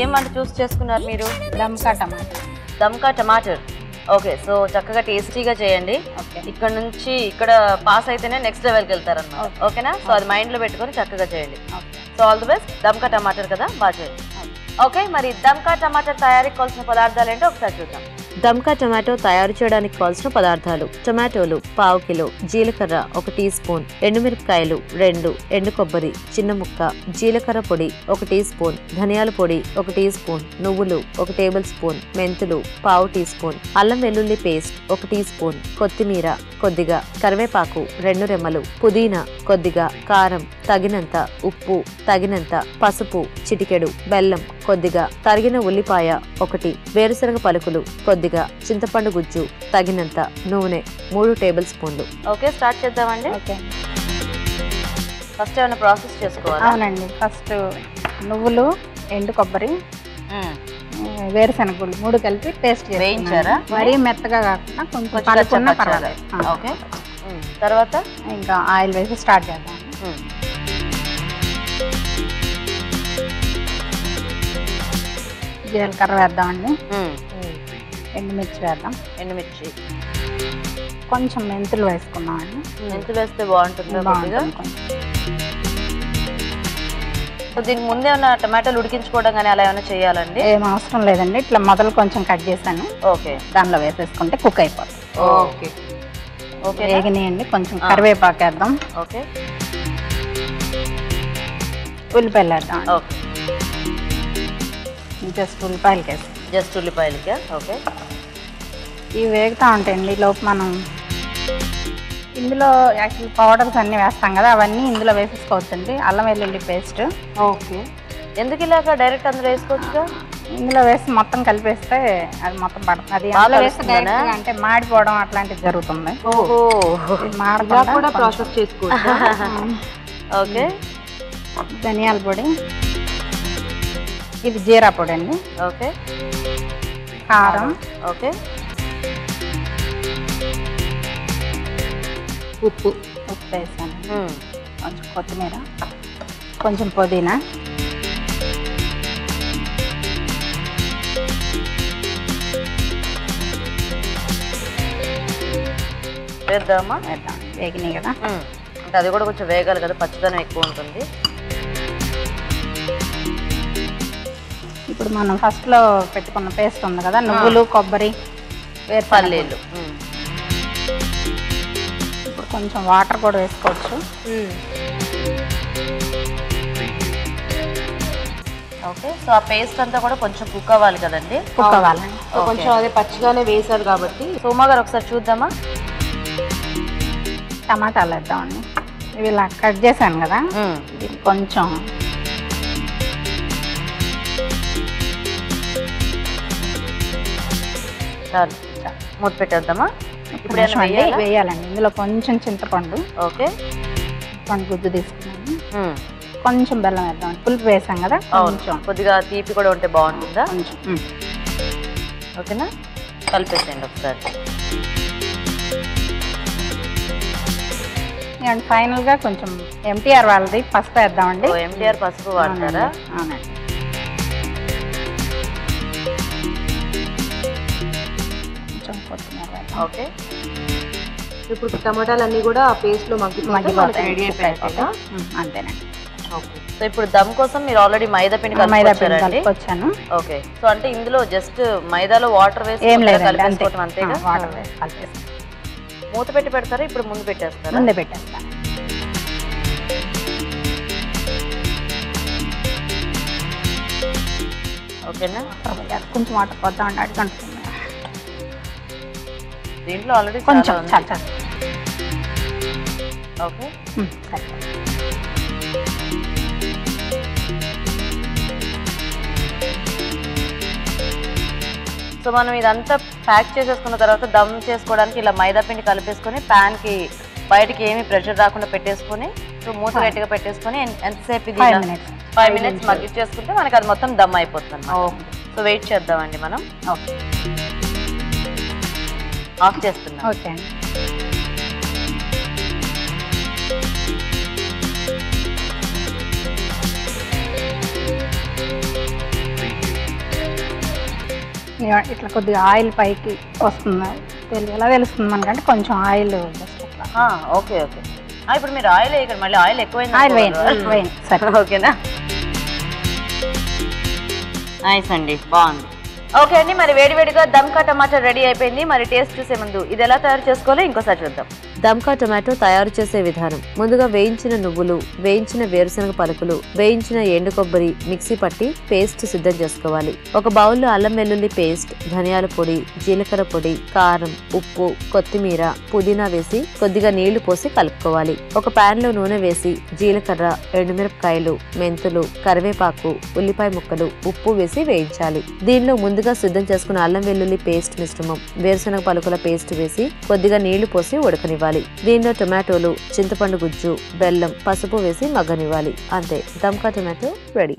ఏం వంట చూస్ చేసుకున్నారు మీరు? దమ్కా టమాటా. దమ్కా టమాటర్. ఓకే, సో చక్కగా టేస్టీగా చేయండి. ఇక్కడ నుంచి ఇక్కడ పాస్ అయితేనే నెక్స్ట్ లెవెల్కి వెళ్తారన్నమాట. ఓకేనా? సో అది మైండ్లో పెట్టుకొని చక్కగా చేయండి. So all the best. Dum ka tamatar కదా, బాగా చేయండి. ఓకే, మరి దమ్కా టమాటర్ తయారీకి కావాల్సిన పదార్థాలు ఏంటో ఒకసారి చూద్దాం. దమ్కా టమాటో తయారు చేయడానికి కావాల్సిన పదార్థాలు: టమాటోలు 1/2 కిలో, జీలకర్ర 1 టీ స్పూన్, ఎండుమిరపకాయలు 2, ఎండు కొబ్బరి చిన్న ముక్క, జీలకర్ర పొడి 1 టీ స్పూన్, ధనియాల పొడి 1 టీ స్పూన్, నువ్వులు 1 టేబుల్ స్పూన్, మెంతులు 1/2 టీ స్పూన్, అల్లం వెల్లుల్లి పేస్ట్ 1 టీ స్పూన్, కొత్తిమీర కొద్దిగా, కరివేపాకు 2 రెమ్మలు, పుదీనా కొద్దిగా, కారం తగినంత, ఉప్పు తగినంత, పసుపు చిటికెడు, బెల్లం కొద్దిగా, తరిగిన ఉల్లిపాయ 1, వేరుశనగ పలుకులు కొద్దిగా, చింతపండు గుజ్జు తగినంత, నూనె 3 టేబుల్ స్పూన్లు. ఓకే, స్టార్ట్ చేద్దామండి. ఓకే, ఫస్ట్ ఏమైనా ప్రాసెస్ చేసుకోవాలి? అవునండి. ఫస్ట్ నువ్వులు, ఎండు కొబ్బరి, వేరుశనగ గుళ్ళు 3 కలిపి పేస్ట్ వేయించారా? మరీ మెత్తగా కాకుండా కొంచెం పలుకున్నా పర్వాలేదు. ఓకే, తర్వాత ఇంకా ఆయిల్ వేసి స్టార్ట్ చేద్దాం. జీలకర్ర వేద్దామండి, ఎండుమిర్చి వేద్దాం, ఎండుమిర్చి, కొంచెం మెంతులు వేసుకున్నామండి. మెంతులు వేస్తే బాగుంటుంది కొద్దిగా. దీని ముందే ఉన్న టమాటాలు ఉడికించుకోవడం కానీ అలా ఏమైనా చేయాలండి? ఏం అవసరం లేదండి, ఇట్లా మొదలు కొంచెం కట్ చేశాను. ఓకే, దానిలో వేసేసుకుంటే కుక్ అయిపోతుంది. ఓకే ఓకే, వేగినాయండి. కొంచెం కరివేపాకు వేద్దాం. ఓకే, ఉల్లిపాయలు వేద్దాం. ఓకే, జస్ట్ ఉల్లిపాయలకి వేస్తాం. జస్ట్ ఉల్లిపాయలకి. ఓకే, ఇవి వేగుతూ ఉంటాయండి. లోపు మనం ఇందులో యాక్చువల్ పౌడర్స్ అన్నీ వేస్తాం కదా, అవన్నీ ఇందులో వేసేసుకోవచ్చండి. అల్లం వెల్లుల్లి పేస్ట్. ఓకే, ఎందుకు ఇలాగ డైరెక్ట్ అందులో వేసుకోవచ్చుగా? ఇందులో వేసి మొత్తం కలిపేస్తే అది మొత్తం పడుతుంది. అది అందులో వేస్తే డైరెక్ట్గా అంటే మాడిపోవడం అట్లాంటిది జరుగుతుంది. ఓహో, మాడకుండా కూడా ప్రాసెస్ చేసుకోవచ్చు. ఓకే, ధనియాల పొడి, ఇది జీరా పొడి అండి. ఓకే, కారం, ఓకే, ఉప్పు వేసాను, కొంచెం కొత్తిమీర, కొంచెం పుదీనా, వేద్దామా? వేద్దాం. వేగినాయి కదా, అంటే అది కూడా కొంచెం వేగాలి కదా, పచ్చదనం ఎక్కువ ఉంటుంది. ఇప్పుడు మనం ఫస్ట్లో పెట్టుకున్న పేస్ట్ ఉంది కదా, నువ్వులు, కొబ్బరి, పల్లీలు, ఇప్పుడు కొంచెం వాటర్ కూడా వేసుకోవచ్చు. ఓకే, సో ఆ పేస్ట్ అంతా కూడా కొంచెం కుక్ అవ్వాలి కదండి? కుక్ అవ్వాలండి. కొంచెం అదే పచ్చిగానే వేసారు కాబట్టి. సోమా గారు ఒకసారి చూద్దామా? టమాటాలు వేద్దామండి. ఇవి ఇలా కట్ చేశాను కదా, ఇది కొంచెం చాలు, మూత పెట్టేద్దామా? ఇప్పుడు వేయాలండి. ఇందులో కొంచెం చింతపండు, ఓకే, చింతపండు గుజ్జు తీసుకున్నాను. కొంచెం బెల్లం వేద్దాం. పులుపు వేసాం కదా, కొంచెం కొద్దిగా తీపి కూడా ఉంటే బాగుంటుందా? కొంచెం. ఓకేనా, కలిపేసేయండి ఒకసారి. అండ్ ఫైనల్గా కొంచెం ఎంటీఆర్ వాళ్ళది పసుపు వేద్దామండి. ఎంటీఆర్ పసుపు వాడతారా? అవునండి. కొంచెం కొత్తిమీర వేద్దాం. ఓకే, ఇప్పుడు టమాటాలు అన్నీ కూడా ఆ పేస్ట్లో మగ్గిపోతాయి. అంతేనండి. ఓకే, సో ఇప్పుడు దమ్ కోసం మీరు ఆల్రెడీ మైదా పిండి కలిపొచ్చాను. ఓకే, సో అంటే ఇందులో జస్ట్ మైదాలో వాటర్ వేసి ఏం లేదు, కలిపేసుకోవడం అంతేగా? వాటర్ వేసి కలిపేసి మూత పెట్టి పెడతారా? ఇప్పుడు ముందు పెట్టేస్తారా? ముందే పెట్టేస్తాను. ఓకేనా, కొంచెం వాటర్ పోద్దామండి, అడుగుంటుంది. దీంట్లో ఆల్రెడీ కొంచెం చాలు. ఓకే, సరే. సో మనం ఇదంతా ప్యాక్ చేసేసుకున్న తర్వాత దమ్ చేసుకోవడానికి ఇలా మైదా పిండి కలిపేసుకొని ప్యాన్కి బయటికి ఏమి ప్రెషర్ రాకుండా పెట్టేసుకొని, సో మూత గట్టిగా పెట్టేసుకొని ఎంతసేపు ఇది 5 minutes మగ్గిచ్చేసుకుంటే మనకి అది మొత్తం దమ్ అయిపోతుంది అన్నమాట. సో వెయిట్ చేద్దామండి మనం. ఓకే, ఆఫ్ చేస్తున్నాం. ఓకే అండి. ఇట్లా కొద్దిగా ఆయిల్ పైకి వస్తుంది. ఎలా తెలుస్తుంది మనకంటే కొంచెం ఆయిల్ జస్ట్ ఇట్లా. Okay okay. ఇప్పుడు మీరు ఆయిల్ ఇక్కడ మళ్ళీ ఆయిల్ ఎక్కువైంది. ఆయిల్ వేయండి సరే. ఓకేనా, నైస్ అండి, బాగుంది. ఓకే అండి, మరి వేడివేడిగా దమ్కా టమాటా రెడీ అయిపోయింది. మరి టేస్ట్ చూసే ముందు ఇది ఎలా తయారు చేసుకోవాలో ఇంకోసారి చూద్దాం. దమ్కా టొమాటో తయారు చేసే విధానం. ముందుగా వేయించిన నువ్వులు, వేయించిన వేరుశనగ పలుకులు, వేయించిన ఎండు కొబ్బరి మిక్సీ పట్టి పేస్ట్ సిద్ధం చేసుకోవాలి. ఒక బౌల్లో అల్లం వెల్లుల్లి పేస్ట్, ధనియాల పొడి, జీలకర్ర పొడి, కారం, ఉప్పు, కొత్తిమీర, పుదీనా వేసి కొద్దిగా నీళ్లు పోసి కలుపుకోవాలి. ఒక పాన్ లో నూనె వేసి జీలకర్ర, ఎండుమిరపకాయలు, మెంతులు, కరివేపాకు, ఉల్లిపాయ ముక్కలు, ఉప్పు వేసి వేయించాలి. దీనిలో ముందుగా సిద్ధం చేసుకున్న అల్లం వెల్లుల్లి పేస్ట్ మిశ్రమం, వేరుశనగ పలుకుల పేస్ట్ వేసి కొద్దిగా నీళ్లు పోసి ఉడకనివ్వాలి. దీనిలో టొమాటోలు, చింతపండు గుజ్జు, బెల్లం, పసుపు వేసి మగ్గనివ్వాలి. అంతే, దమ్కా టొమాటో రెడీ.